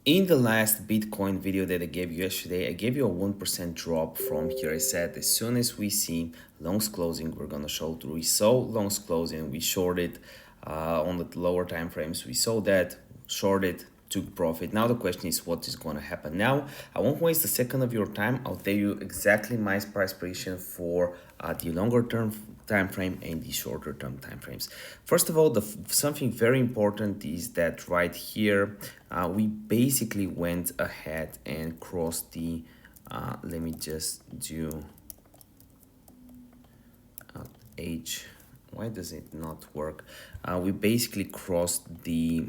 In the last Bitcoin video that I gave you yesterday, I gave you a 1% drop from here. I said as soon as we see longs closing, we're gonna short. We saw longs closing, we shorted on the lower time frames. We saw that, shorted, took profit. Now the question is what is gonna happen. Now I won't waste a second of your time. I'll tell you exactly my price prediction for the longer term time frame and the shorter term time frames. First of all, something very important is that right here we basically went ahead and crossed the let me just do H. Why does it not work? We basically crossed the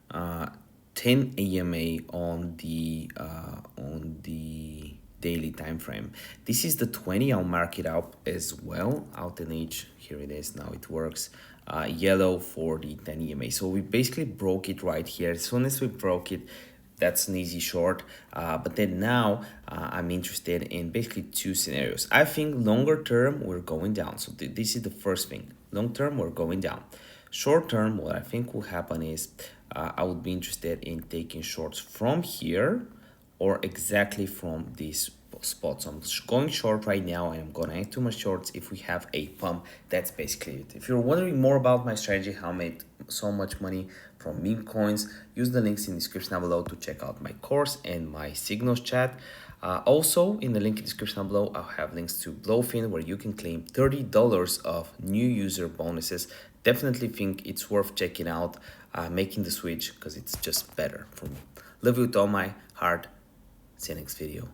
10 AMA on the daily time frame. This is the 20. I'll mark it up as well. Out in H, here it is. Now it works. Yellow for the 10 EMA. So we basically broke it right here. As soon as we broke it, that's an easy short. But then now I'm interested in basically two scenarios. I think longer term we're going down. So this is the first thing. Long term we're going down. Short term, what I think will happen is I would be interested in taking shorts from here or exactly from this spot. So I'm going short right now and I'm gonna add to my shorts if we have a pump. That's basically it. If you're wondering more about my strategy, how I made so much money from meme coins, use the links in the description down below to check out my course and my signals chat. Also in the link in the description down below, I'll have links to BloFin where you can claim $30 of new user bonuses. Definitely think it's worth checking out, making the switch because it's just better for me. Love you with all my heart. See you next video.